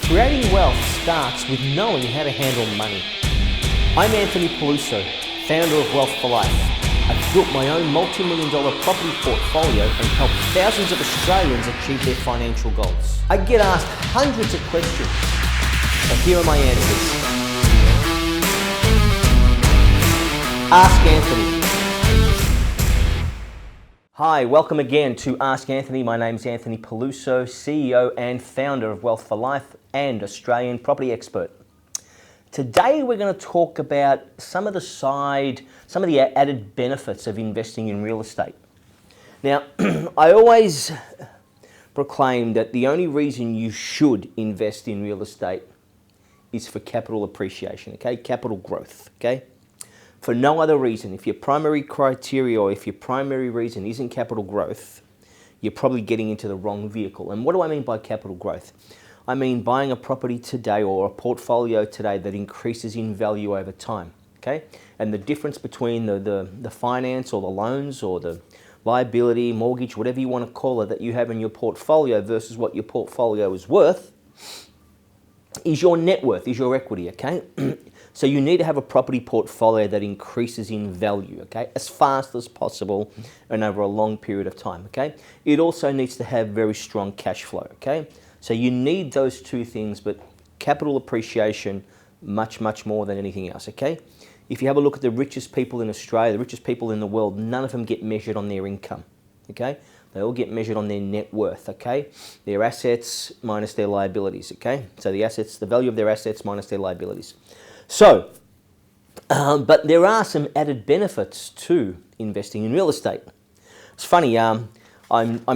Creating wealth starts with knowing how to handle money. I'm Anthony Peluso, founder of Wealth for Life. I've built my own multi-million-dollar property portfolio and helped thousands of Australians achieve their financial goals. I get asked hundreds of questions, and here are my answers. Ask Anthony. Hi, welcome again to Ask Anthony. My name's Anthony Peluso, CEO and founder of Wealth for Life and Australian property expert. Today we're going to talk about some of the added benefits of investing in real estate. Now, I always proclaim that the only reason you should invest in real estate is for capital appreciation, okay? Capital growth, okay? For no other reason. If your primary criteria or if your primary reason isn't capital growth, you're probably getting into the wrong vehicle. And what do I mean by capital growth? I mean buying a property today or a portfolio today that increases in value over time, okay? And the difference between the finance or the loans or the liability, mortgage, whatever you want to call it, that you have in your portfolio versus what your portfolio is worth is your net worth, is your equity, okay? So you need to have a property portfolio that increases in value, okay, as fast as possible and over a long period of time, okay? It also needs to have very strong cash flow, okay? So you need those two things, but capital appreciation much, much more than anything else, okay? If you have a look at the richest people in Australia, the richest people in the world, none of them get measured on their income, okay? They all get measured on their net worth, okay? Their assets minus their liabilities, okay? So the assets, the value of their assets minus their liabilities. So, but there are some added benefits to investing in real estate. It's funny, I'm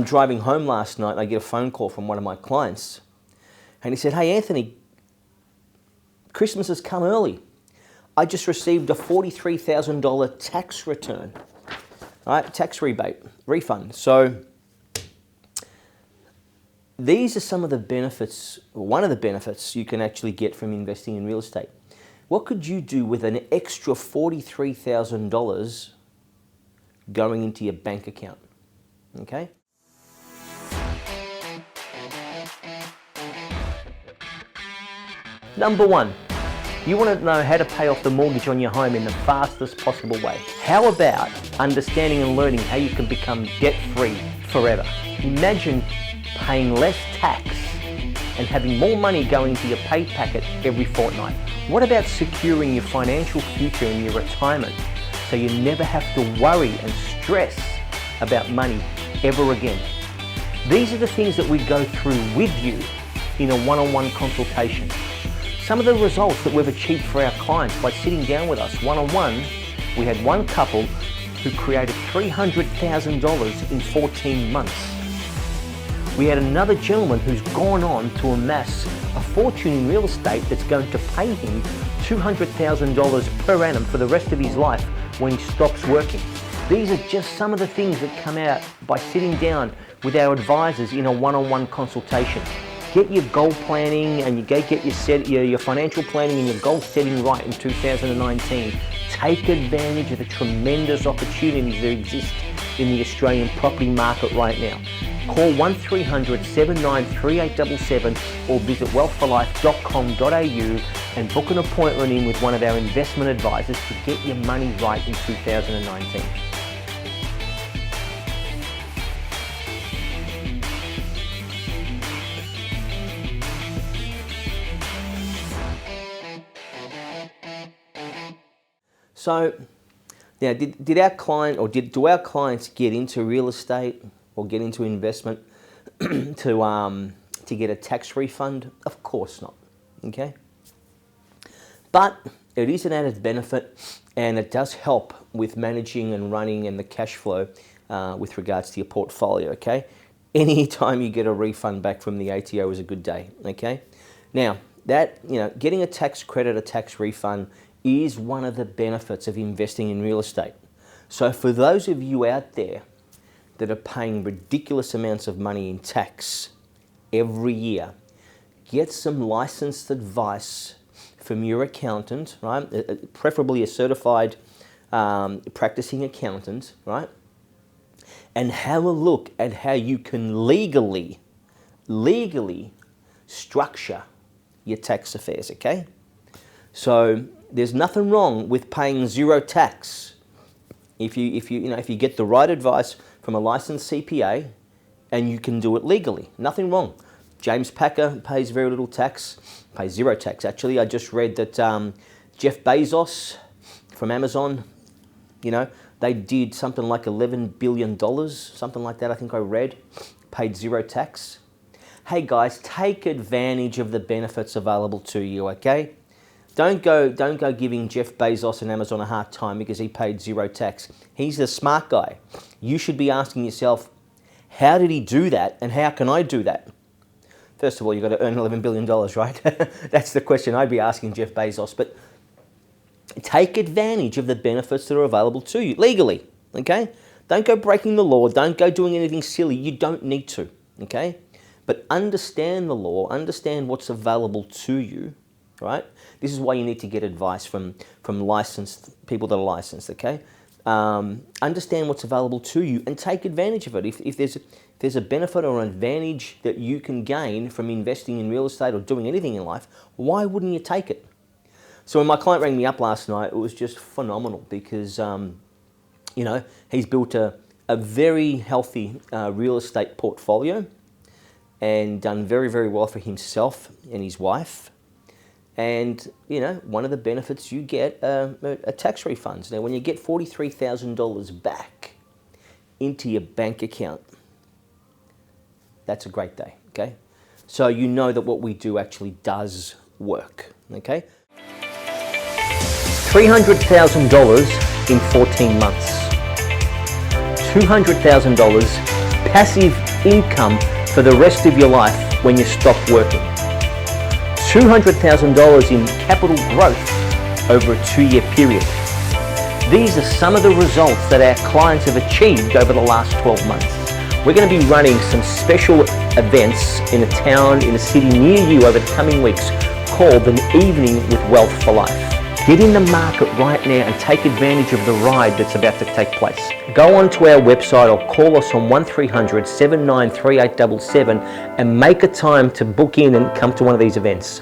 driving home last night and I get a phone call from one of my clients and he said, "Hey Anthony, Christmas has come early. I just received a $43,000 tax return, right? Tax refund. So these are some of the benefits, or one of the benefits you can actually get from investing in real estate. What could you do with an extra $43,000 going into your bank account? Okay? Number one, you want to know how to pay off the mortgage on your home in the fastest possible way. How about understanding and learning how you can become debt-free forever? Imagine paying less tax and having more money going into your pay packet every fortnight. What about securing your financial future in your retirement so you never have to worry and stress about money ever again? These are the things that we go through with you in a one-on-one consultation. Some of the results that we've achieved for our clients by sitting down with us one-on-one, we had one couple who created $300,000 in 14 months. We had another gentleman who's gone on to amass a fortune in real estate that's going to pay him $200,000 per annum for the rest of his life when he stops working. These are just some of the things that come out by sitting down with our advisors in a one-on-one consultation. Get your goal planning and you get your financial planning and your goal setting right in 2019. Take advantage of the tremendous opportunities that exist in the Australian property market right now. Call 1300 793 877 or visit wealthforlife.com.au and book an appointment in with one of our investment advisors to get your money right in 2019. So, now, did our client or do our clients get into real estate or get into investment to get a tax refund? Of course not, okay? But it is an added benefit and it does help with managing and running and the cash flow with regards to your portfolio, okay? Anytime you get a refund back from the ATO is a good day, okay? Now, getting a tax credit, a tax refund is one of the benefits of investing in real estate. So for those of you out there that are paying ridiculous amounts of money in tax every year, get some licensed advice from your accountant, right? Preferably a certified practicing accountant, right? And have a look at how you can legally structure your tax affairs, okay? So there's nothing wrong with paying zero tax if you get the right advice from a licensed CPA and you can do it legally. Nothing wrong. James Packer pays very little tax, pays zero tax actually. I just read that Jeff Bezos from Amazon, they did something like $11 billion, something like that I think I read, paid zero tax. Hey guys, take advantage of the benefits available to you, okay? Don't go giving Jeff Bezos and Amazon a hard time because he paid zero tax. He's the smart guy. You should be asking yourself, how did he do that and how can I do that? First of all, you've got to earn $11 billion, right? That's the question I'd be asking Jeff Bezos. But take advantage of the benefits that are available to you legally, okay? Don't go breaking the law. Don't go doing anything silly. You don't need to, okay? But understand the law. Understand what's available to you, right? This is why you need to get advice from licensed people that are licensed, okay? Understand what's available to you and take advantage of it. If there's a benefit or an advantage that you can gain from investing in real estate or doing anything in life, why wouldn't you take it? So when my client rang me up last night, it was just phenomenal because, he's built a very healthy real estate portfolio and done very, very well for himself and his wife. And, one of the benefits you get are tax refunds. Now, when you get $43,000 back into your bank account, that's a great day, okay? So you know that what we do actually does work, okay? $300,000 in 14 months. $200,000 passive income for the rest of your life when you stop working. $200,000 in capital growth over a 2-year period. These are some of the results that our clients have achieved over the last 12 months. We're going to be running some special events in a town, in a city near you over the coming weeks called an Evening with Wealth for Life. Get in the market right now and take advantage of the ride that's about to take place. Go onto our website or call us on 1300 793 877 and make a time to book in and come to one of these events.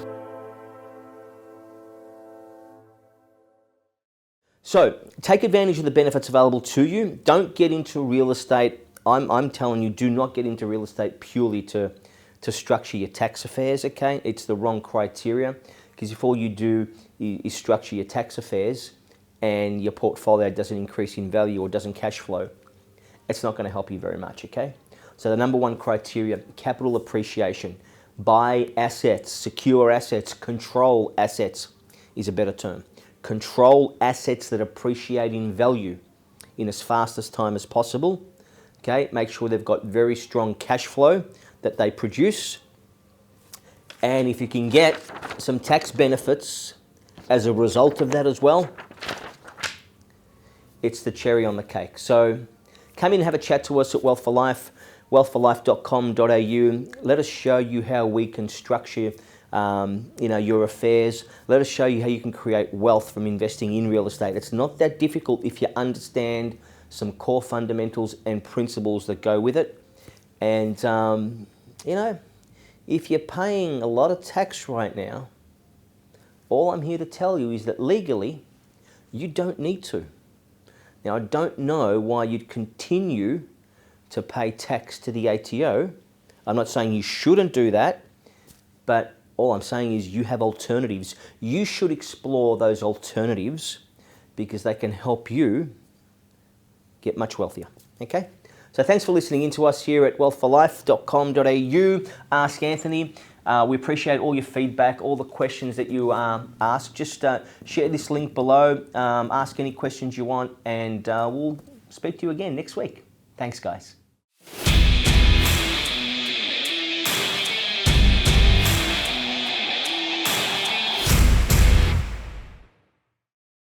So take advantage of the benefits available to you. Don't get into real estate. I'm telling you, do not get into real estate purely to structure your tax affairs, okay? It's the wrong criteria because if all you do is structure your tax affairs and your portfolio doesn't increase in value or doesn't cash flow, it's not going to help you very much, okay? So the number one criteria, capital appreciation. Buy assets, secure assets, control assets is a better term. Control assets that appreciate in value in as fastest time as possible. Okay, make sure they've got very strong cash flow that they produce. And if you can get some tax benefits as a result of that as well, it's the cherry on the cake. So come in and have a chat to us at Wealth for Life, wealthforlife.com.au. Let us show you how we can structure your affairs. Let us show you how you can create wealth from investing in real estate. It's not that difficult if you understand some core fundamentals and principles that go with it. And, if you're paying a lot of tax right now, all I'm here to tell you is that legally, you don't need to. Now, I don't know why you'd continue to pay tax to the ATO. I'm not saying you shouldn't do that, but all I'm saying is you have alternatives. You should explore those alternatives because they can help you get much wealthier, okay? So thanks for listening in to us here at wealthforlife.com.au. Ask Anthony. We appreciate all your feedback, all the questions that you ask. Just share this link below, ask any questions you want, and we'll speak to you again next week. Thanks, guys.